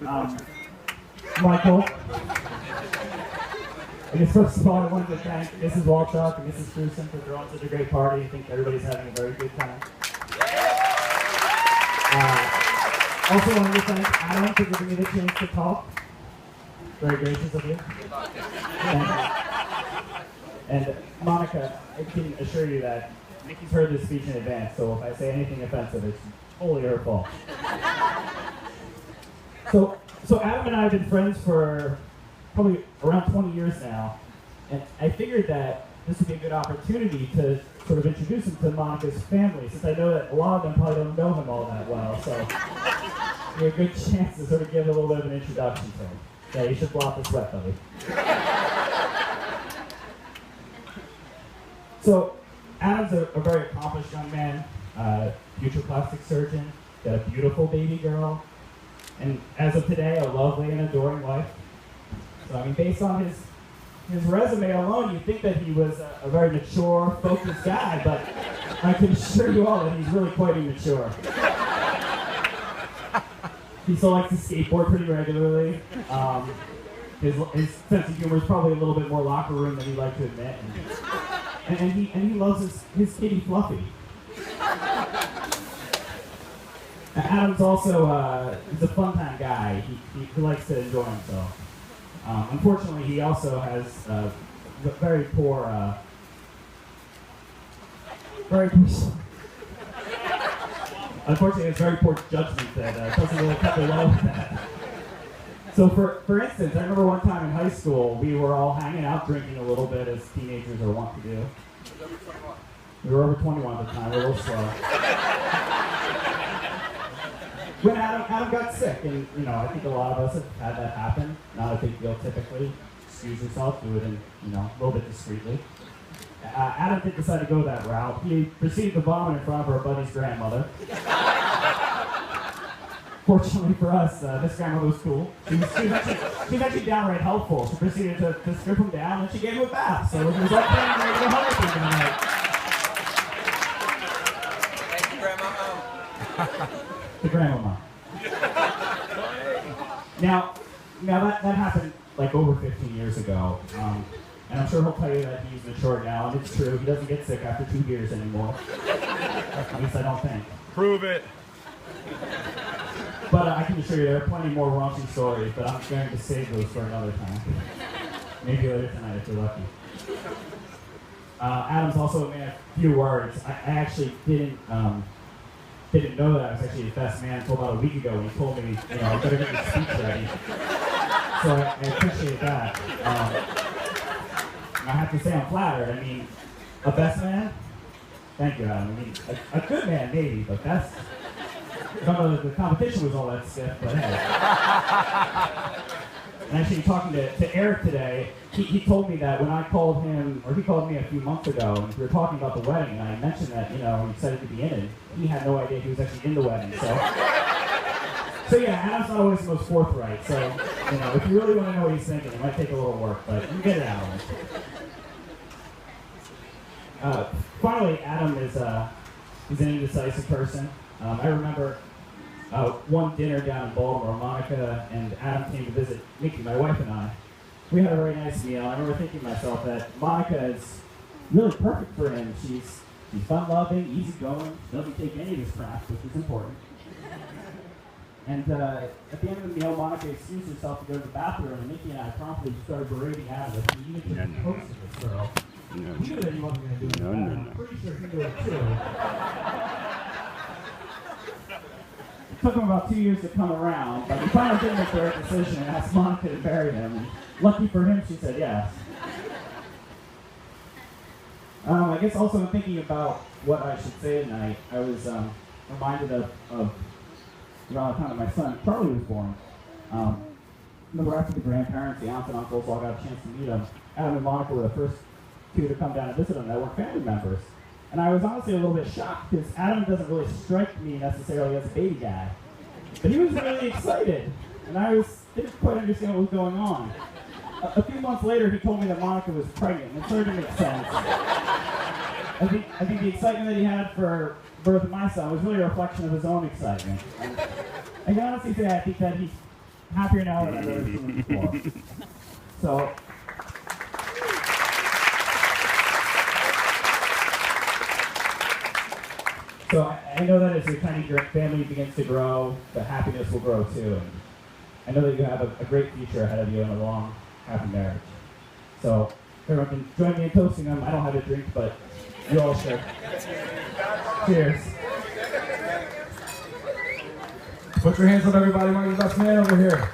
Michael. I guess first of all, I wanted to thank Mrs. Walchuk and Mrs. Grusin for throwing such a great party. I think everybody's having a very good time. Also wanted to thank Adam for giving me the chance to talk. Very gracious of you. And Monica, I can assure you that Nikki's heard this speech in advance, so if I say anything offensive, it's totally her fault. So Adam and I have been friends for probably around 20 years now, and I figured that this would be a good opportunity to sort of introduce him to Monica's family, since I know that a lot of them probably don't know him all that well, so it'd be a good chance to sort of give a little bit of an introduction to him. Yeah, you should block the sweat, buddy. So, Adam's a very accomplished young man, future plastic surgeon, got a beautiful baby girl, and as of today, a lovely and adoring wife. So, I mean, based on his resume alone, you'd think that he was a very mature, focused guy, but I can assure you all that he's really quite immature. He still likes to skateboard pretty regularly. His sense of humor is probably a little bit more locker room than he'd like to admit. And he loves his kitty Fluffy. Adam's also he's a fun time guy. He likes to enjoy himself. Unfortunately, he also has very poor unfortunately, it's very poor judgment that doesn't really cut well with that. So for instance, I remember one time in high school, we were all hanging out drinking a little bit, as teenagers are wont to do. We were over 21 at the time, we were a little slow. When Adam got sick, and I think a lot of us have had that happen. Not a big deal typically. Excuse yourself, do it in a little bit discreetly. Adam did decide to go that route. He proceeded to vomit in front of our buddy's grandmother. Fortunately for us, this grandmother was cool. She was actually downright helpful. She proceeded to strip him down, and she gave him a bath. So he was all clean and ready to go home at the end of the night. Thank you, Grandma. The grandmama. Now that happened like over 15 years ago. And I'm sure he'll tell you that he's mature now, and it's true. He doesn't get sick after 2 beers anymore. At least I don't think. Prove it. But I can assure you there are plenty more raunchy stories, but I'm going to save those for another time. Maybe later tonight if you're lucky. Adam's also a man of few words. I actually didn't know that I was actually his best man until about a week ago when he told me, I better get my speech ready. So I appreciate that. I have to say I'm flattered. I mean, a best man? Thank you, Adam. I mean, a good man, maybe, but best? I don't know that the competition was all that stiff, but hey. And actually, talking to Eric today, he told me that when I called him, or he called me a few months ago, and we were talking about the wedding, and I mentioned that, he excited to be in it. He had no idea he was actually in the wedding, so yeah, Adam's not always the most forthright, so, if you really want to know what he's thinking, it might take a little work, but you get it out of him. Finally, Adam is he's an indecisive person. I remember one dinner down in Baltimore, Monica and Adam came to visit Nikki, my wife, and I. We had a very nice meal. I remember thinking to myself that Monica is really perfect for him. She's fun-loving, easygoing, doesn't take any of his crap, which is important. And at the end of the meal, Monica excused herself to go to the bathroom, and Nikki and I promptly started berating Adam. He even took the post of this girl. He knew that he wasn't going to do it. No. I'm pretty sure he knew it too. It took him about 2 years to come around, but he finally did make the right decision and asked Monica to marry him. And lucky for him, she said yes. I guess also in thinking about what I should say tonight, I was reminded of around the time that my son Charlie was born. Remember after the grandparents, the aunts and uncles all got a chance to meet him, Adam and Monica were the first two to come down and visit him that weren't family members. And I was honestly a little bit shocked because Adam doesn't really strike me necessarily as a baby guy. But he was really excited, and I didn't quite understand what was going on. A few months later, he told me that Monica was pregnant, and it started to make sense. I think the excitement that he had for birth of my son was really a reflection of his own excitement. And I can honestly say I think that he happier now than I've ever seen before. So, I know that as your tiny family begins to grow, the happiness will grow too. And I know that you have a great future ahead of you in a long, happy marriage. So, everyone can join me in toasting them. I don't have a drink, but you all should. Cheers. Put your hands on everybody, my best man over here.